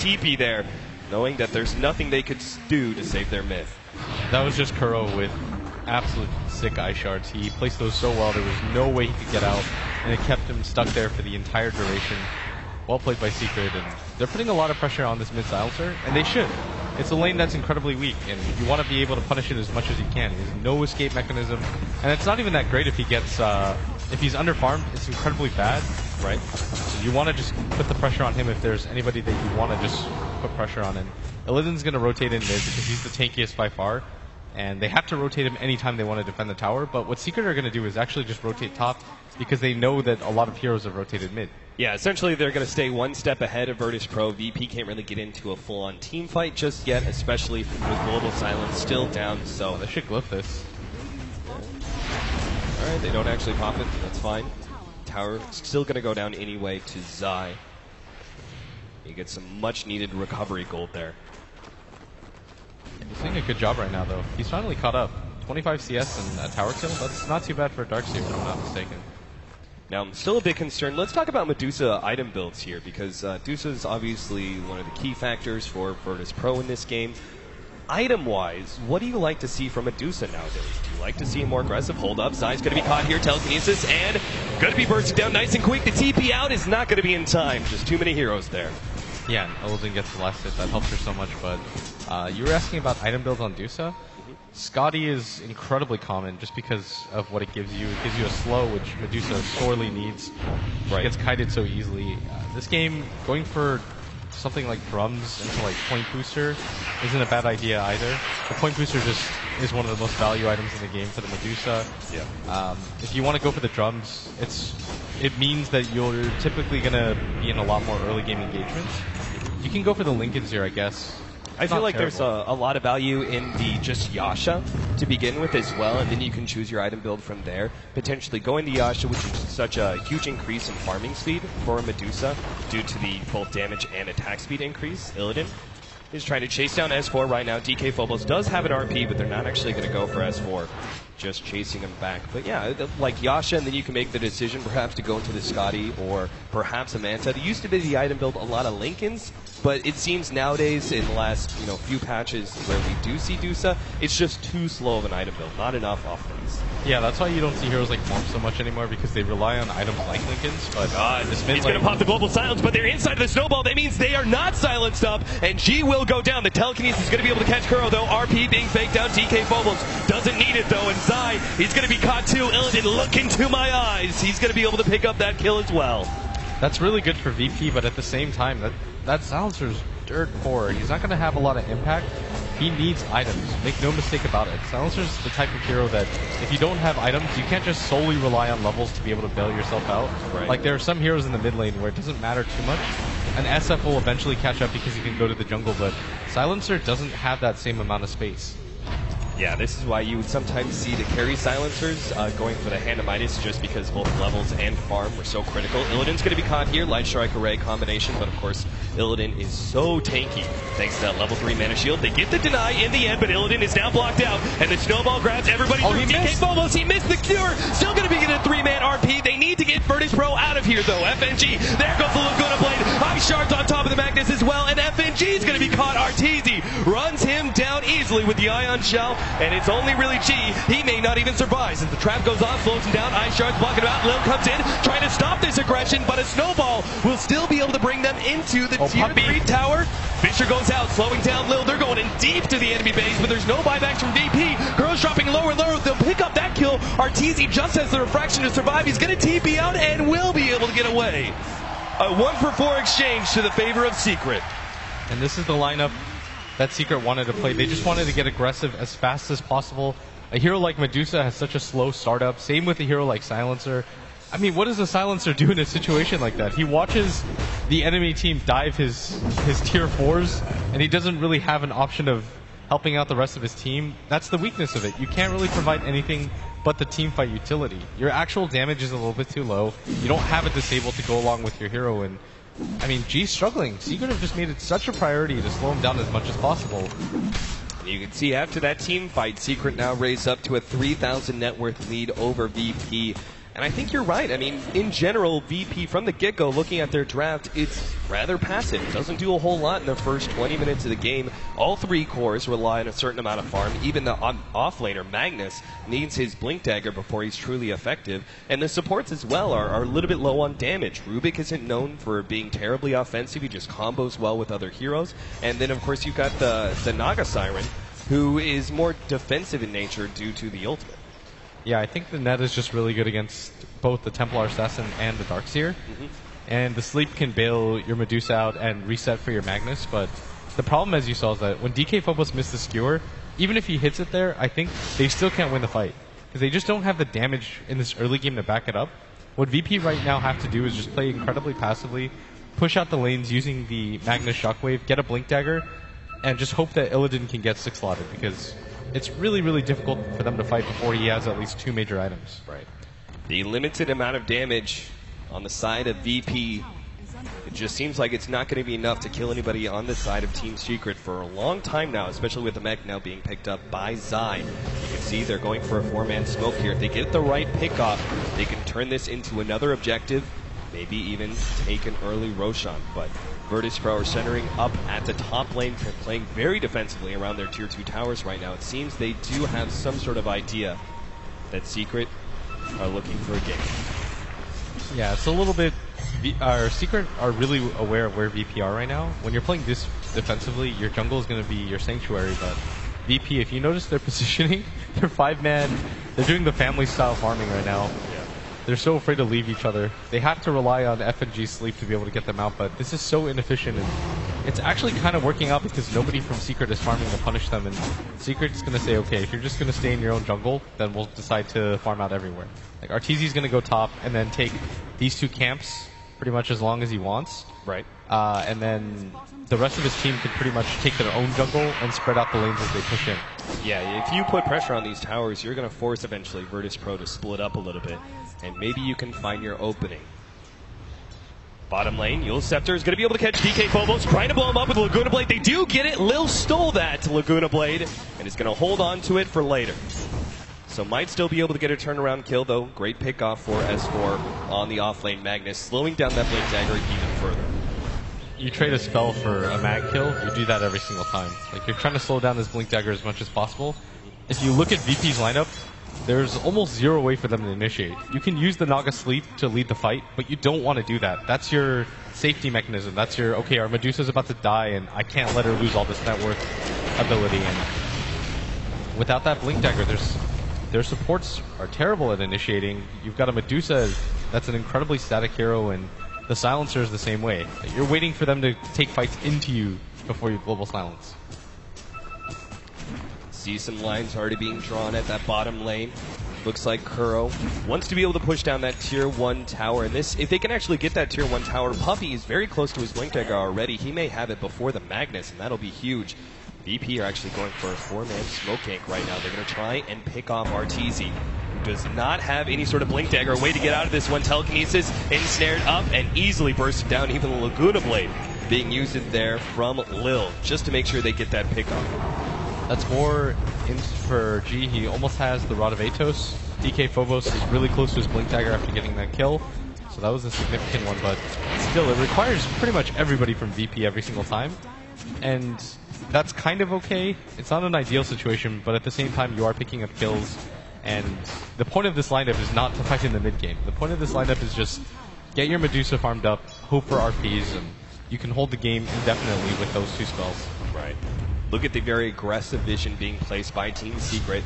TP there, knowing that there's nothing they could do to save their mid. That was just Kuro with absolute sick ice shards. He placed those so well, there was no way he could get out, and it kept him stuck there for the entire duration. Well played by Secret, and they're putting a lot of pressure on this mid silencer, and they should. It's a lane that's incredibly weak, and you want to be able to punish it as much as you can. There's no escape mechanism, and it's not even that great if he gets, if he's underfarmed, it's incredibly bad, right? So you want to just put the pressure on him if there's anybody that you want to just put pressure on. And Illidan's going to rotate in mid because he's the tankiest by far, and they have to rotate him anytime they want to defend the tower. But what Secret are going to do is actually just rotate top because they know that a lot of heroes have rotated mid. Yeah, essentially they're going to stay one step ahead of Virtus Pro. VP can't really get into a full-on team fight just yet, especially with Global Silence still down, so... They should glyph this. Alright, they don't actually pop it, that's fine. Tower still going to go down anyway to Zai. He gets some much-needed recovery gold there. He's doing a good job right now, though. He's finally caught up. 25 CS and a tower kill, that's not too bad for a Darkseer, if I'm not mistaken. Now, I'm still a bit concerned. Let's talk about Medusa item builds here, because Medusa is obviously one of the key factors for Virtus Pro in this game. Item-wise, what do you like to see from Medusa nowadays? Do you like to see a more aggressive hold-up? Zai's going to be caught here, telekinesis, and going to be bursting down nice and quick. The TP out is not going to be in time. Just too many heroes there. Yeah, and Illidan gets the last hit. That helps her so much, but you were asking about item builds on Medusa. Scotty is incredibly common just because of what it gives you. It gives you a slow, which Medusa sorely needs. She gets kited so easily. This game, going for something like drums into like point booster isn't a bad idea either. The point booster just is one of the most value items in the game for the Medusa. Yeah. If you want to go for the drums, it means that you're typically going to be in a lot more early game engagements. You can go for the Lincolns here, I guess. I feel like there's a lot of value in the just Yasha to begin with as well, and then you can choose your item build from there. Potentially going to Yasha, which is such a huge increase in farming speed for Medusa due to the both damage and attack speed increase. Illidan is trying to chase down S4 right now. DK Phobos does have an RP, but they're not actually going to go for S4. Just chasing him back. But yeah, like Yasha, and then you can make the decision perhaps to go into the Scotty or perhaps a Manta. There used to be the item build a lot of Lincolns, but it seems nowadays in the last few patches where we do see Dusa, it's just too slow of an item build. Not enough offense. Yeah, that's why you don't see heroes like Morph so much anymore, because they rely on items like Lincolns. But he's going to pop the Global Silence, but they're inside of the Snowball. That means they are not silenced up, and G will go down. The telekinesis is going to be able to catch Kuro, though. RP being faked out. DK Phobos doesn't need it, though, and Zai, he's going to be caught too. Illidan, look into my eyes. He's going to be able to pick up that kill as well. That's really good for VP, but at the same time, that silencer's dirt poor. He's not going to have a lot of impact. He needs items. Make no mistake about it. Silencer's the type of hero that if you don't have items, you can't just solely rely on levels to be able to bail yourself out. Right. Like, there are some heroes in the mid lane where it doesn't matter too much. An SF will eventually catch up because he can go to the jungle, but Silencer doesn't have that same amount of space. Yeah, this is why you would sometimes see the carry silencers going for the hand of Midas, just because both levels and farm were so critical. Illidan's going to be caught here, Light Strike Array combination, but of course Illidan is so tanky thanks to that level 3 mana shield. They get the deny in the end, but Illidan is now blocked out, and the snowball grabs everybody through. DK Phobos, he missed the cure, still going to be getting a 3-man RP. They need to get Virtus Pro out of here though. FNG, there goes the Laguna Blade, Ice Shards on top of the Magnus as well, and FNG is going to be caught. Arteezy runs him down easily with the Ion Shell, and it's only really G. He may not even survive since the trap goes off, slows him down. Ice Shards blocking him out. Lil comes in, trying to stop this aggression, but a snowball will still be able to bring them into the tier 3 tower. Fisher goes out, slowing down Lil. They're going in deep to the enemy base, but there's no buybacks from VP. Girls dropping lower and lower. They'll pick up that kill. Arteezy just has the refraction to survive. He's going to TP out and will be able to get away. A 1-for-4 exchange to the favor of Secret. And this is the lineup that Secret wanted to play. They just wanted to get aggressive as fast as possible. A hero like Medusa has such a slow startup. Same with a hero like Silencer. I mean, what does a Silencer do in a situation like that? He watches the enemy team dive his tier 4s, and he doesn't really have an option of helping out the rest of his team. That's the weakness of it. You can't really provide anything but the team fight utility. Your actual damage is a little bit too low. You don't have it disabled to go along with your hero, and I mean, G's struggling. Secret have just made it such a priority to slow him down as much as possible. You can see after that team fight, Secret now raised up to a 3,000 net worth lead over VP. And I think you're right. I mean, in general, VP from the get-go, looking at their draft, it's rather passive. It doesn't do a whole lot in the first 20 minutes of the game. All three cores rely on a certain amount of farm. Even the offlaner, Magnus, needs his Blink Dagger before he's truly effective. And the supports as well are a little bit low on damage. Rubik isn't known for being terribly offensive. He just combos well with other heroes. And then, of course, you've got the Naga Siren, who is more defensive in nature due to the ultimate. Yeah, I think the net is just really good against both the Templar Assassin and the Darkseer. Mm-hmm. And the sleep can bail your Medusa out and reset for your Magnus, but the problem, as you saw, is that when DK Phobos missed the skewer, even if he hits it there, I think they still can't win the fight. Because they just don't have the damage in this early game to back it up. What VP right now have to do is just play incredibly passively, push out the lanes using the Magnus Shockwave, get a Blink Dagger, and just hope that Illidan can get 6-slotted, because it's really, really difficult for them to fight before he has at least 2 major items. Right. The limited amount of damage on the side of VP, it just seems like it's not going to be enough to kill anybody on the side of Team Secret for a long time now, especially with the mech now being picked up by Zai. You can see they're going for a 4-man smoke here. If they get the right pickoff, they can turn this into another objective, maybe even take an early Roshan. But Virtus Pro are centering up at the top lane, playing very defensively around their tier 2 towers right now. It seems they do have some sort of idea that Secret are looking for a game. Yeah, it's a little bit... Our Secret are really aware of where VP are right now. When you're playing this defensively, your jungle is going to be your sanctuary, but VP, if you notice their positioning, they're 5-man, they're doing the family style farming right now. They're so afraid to leave each other. They have to rely on FNG sleep to be able to get them out, but this is so inefficient. And it's actually kind of working out because nobody from Secret is farming to punish them. And Secret's going to say, okay, if you're just going to stay in your own jungle, then we'll decide to farm out everywhere. Like, Arteezy's going to go top and then take these 2 camps pretty much as long as he wants. Right. And then the rest of his team can pretty much take their own jungle and spread out the lanes as they push in. Yeah, if you put pressure on these towers, you're going to force eventually Virtus Pro to split up a little bit. And maybe you can find your opening. Bottom lane, Yule Scepter is going to be able to catch DK Phobos, trying to blow him up with Laguna Blade. They do get it. Lil stole that Laguna Blade and is going to hold on to it for later. So might still be able to get a turnaround kill, though. Great pickoff for S4 on the offlane Magnus, slowing down that Blink Dagger even further. You trade a spell for a mag kill, you do that every single time. Like, you're trying to slow down this Blink Dagger as much as possible. If you look at VP's lineup, there's almost zero way for them to initiate. You can use the Naga Sleep to lead the fight, but you don't want to do that. That's your safety mechanism. That's your, okay, our Medusa's about to die, and I can't let her lose all this net worth ability. And without that Blink Dagger, their supports are terrible at initiating. You've got a Medusa that's an incredibly static hero, and the Silencer is the same way. You're waiting for them to take fights into you before you global silence. See some lines already being drawn at that bottom lane. Looks like Kuro wants to be able to push down that tier 1 tower. And this, if they can actually get that tier 1 tower, Puffy is very close to his Blink Dagger already. He may have it before the Magnus, and that'll be huge. VP are actually going for a 4-man smoke gank right now. They're going to try and pick off Arteezy, who does not have any sort of Blink Dagger. A way to get out of this one. Telekinesis ensnared up and easily bursted down. Even the Laguna Blade being used there from Lil, just to make sure they get that pick off. That's more in for G. He almost has the Rod of Atos. DK Phobos is really close to his Blink Dagger after getting that kill. So that was a significant one, but still, it requires pretty much everybody from VP every single time. And that's kind of okay. It's not an ideal situation, but at the same time, you are picking up kills. And the point of this lineup is not to fight in the mid game. The point of this lineup is just get your Medusa farmed up, hope for RPs, and you can hold the game indefinitely with those 2 spells. Right. Look at the very aggressive vision being placed by Team Secret.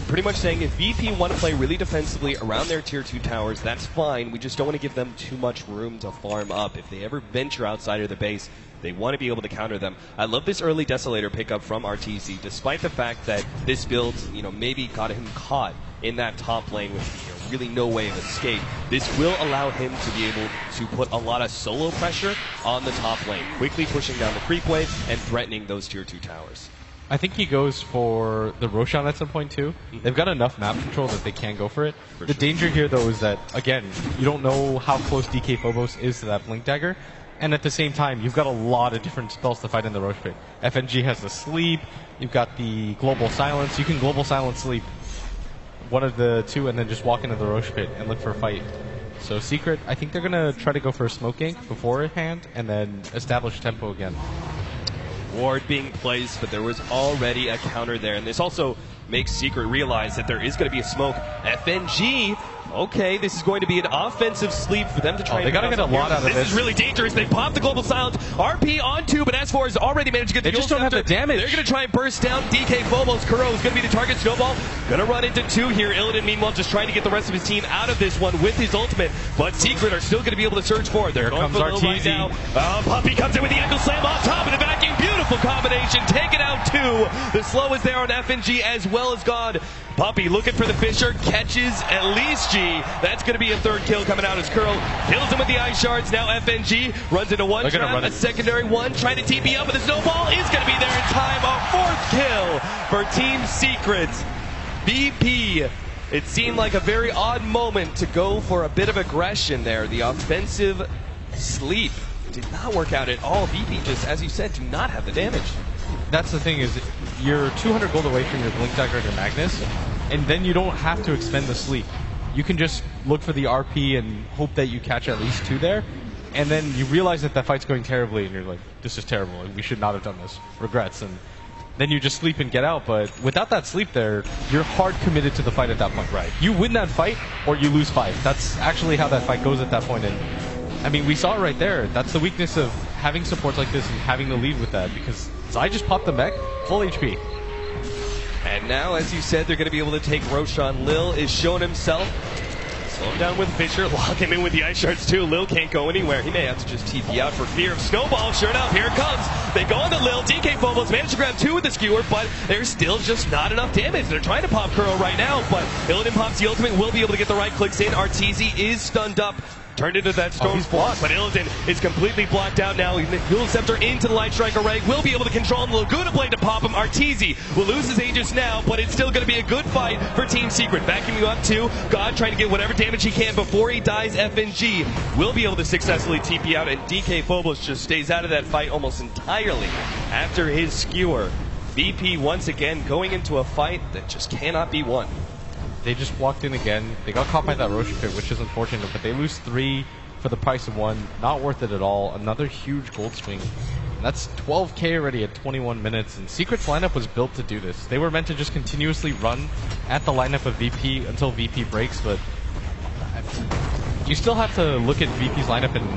Pretty much saying if VP want to play really defensively around their tier 2 towers, that's fine. We just don't want to give them too much room to farm up. If they ever venture outside of the base, they want to be able to counter them. I love this early Desolator pickup from Arteezy, despite the fact that this build, maybe got him caught in that top lane with really no way of escape. This will allow him to be able to put a lot of solo pressure on the top lane, quickly pushing down the creep wave and threatening those tier 2 towers. I think he goes for the Roshan at some point too. They've got enough map control that they can go for it. The danger here though is that, again, you don't know how close DK Phobos is to that Blink Dagger, and at the same time, you've got a lot of different spells to fight in the Roche Pit. FNG has the Sleep, you've got the Global Silence, you can Global Silence Sleep one of the two and then just walk into the Roche pit and look for a fight. So Secret, I think they're going to try to go for a smoke gank beforehand and then establish tempo again. Ward being placed, but there was already a counter there. And this also makes Secret realize that there is going to be a smoke. FNG, okay, this is going to be an offensive sleep for them to try. They got to get a lot out of this. This is really dangerous. They pop the global silence. RP on 2, but S4 has already managed to get the They just don't have the damage. They're going to try and burst down DK Phobos. Kuro is going to be the target. Snowball going to run into 2 here. Illidan, meanwhile, just trying to get the rest of his team out of this one with his ultimate. But Secret are still going to be able to search for it. They're going for Lil right now. Puppy comes in with the ankle slam on top of the vacuum. Beautiful combination. Taking out 2. The slow is there on FNG as well as God. Puppy looking for the Fisher, catches at least G. That's going to be a 3rd kill coming out as Curl kills him with the ice shards. Now FNG runs into 1 trap, a secondary 1, trying to TP up, but the snowball is going to be there in time. A 4th kill for Team Secret. BP, it seemed like a very odd moment to go for a bit of aggression there. The offensive sleep did not work out at all. BP just, as you said, do not have the damage. That's the thing, is you're 200 gold away from your Blink Dagger and your Magnus, and then you don't have to expend the sleep. You can just look for the RP and hope that you catch at least 2 there, and then you realize that fight's going terribly, and you're like, this is terrible, we should not have done this, regrets, and then you just sleep and get out. But without that sleep there, you're hard committed to the fight at that point. Right. You win that fight, or you lose 5. That's actually how that fight goes at that point, and I mean, we saw it right there. That's the weakness of having supports like this and having the lead with that, because Zai just popped the mech, full HP. And now, as you said, they're going to be able to take Roshan. Lil is showing himself. Slow him down with Fisher, lock him in with the ice shards too. Lil can't go anywhere. He may have to just TP out for fear of Snowball. Sure enough, here it comes. They go into Lil. DK Phobos managed to grab 2 with the skewer, but there's still just not enough damage. They're trying to pop Kuro right now, but Illidan pops the ultimate, will be able to get the right clicks in. Arteezy is stunned up. Turned into that Storm's block, but Illidan is completely blocked out now. Dual Scepter into the Light Strike Array, will be able to control him. Laguna Blade to pop him. Arteezy will lose his Aegis now, but it's still going to be a good fight for Team Secret. Vacuuming up to God, trying to get whatever damage he can before he dies. FNG will be able to successfully TP out, and DK Phobos just stays out of that fight almost entirely after his skewer. BP once again going into a fight that just cannot be won. They just walked in again. They got caught by that Roche pit, which is unfortunate, but they lose 3 for the price of 1. Not worth it at all. Another huge gold swing. And that's 12k already at 21 minutes, and Secret's lineup was built to do this. They were meant to just continuously run at the lineup of VP until VP breaks, but you still have to look at VP's lineup and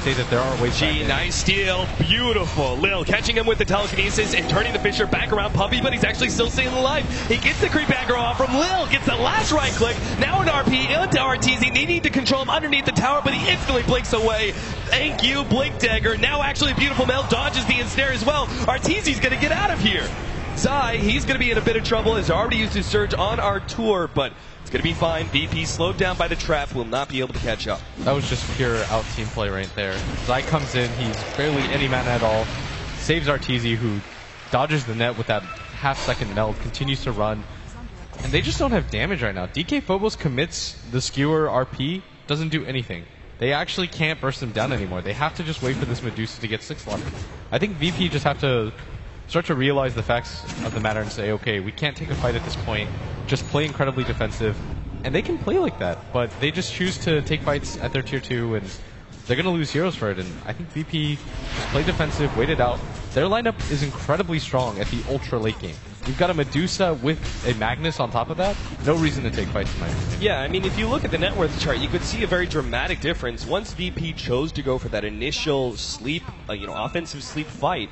say that there are ways G, nice steal. Beautiful. Lil catching him with the telekinesis and turning the Fisher back around Puppy, but he's actually still staying alive. He gets the creep aggro off from Lil, gets the last right click. Now an RP into Arteezy. They need to control him underneath the tower, but he instantly blinks away. Thank you, Blink Dagger. Now actually a beautiful Mel dodges the ensnare as well. Arteezy's going to get out of here. Zai, he's going to be in a bit of trouble. Has already used his surge on our tour, but it's going to be fine. BP slowed down by the trap, will not be able to catch up. That was just pure out team play right there. Zai comes in, he's barely any mana at all, saves Arteezy, who dodges the net with that half-second meld, continues to run, and they just don't have damage right now. DK Phobos commits the skewer RP, doesn't do anything. They actually can't burst them down anymore. They have to just wait for this Medusa to get 6 left. I think VP just have to start to realize the facts of the matter and say, okay, we can't take a fight at this point, just play incredibly defensive, and they can play like that, but they just choose to take fights at their tier 2, and they're going to lose heroes for it, and I think VP just play defensive, wait it out. Their lineup is incredibly strong at the ultra late game. You've got a Medusa with a Magnus on top of that, no reason to take fights in my opinion. Yeah, I mean, if you look at the net worth chart, you could see a very dramatic difference. Once VP chose to go for that initial sleep, offensive sleep fight,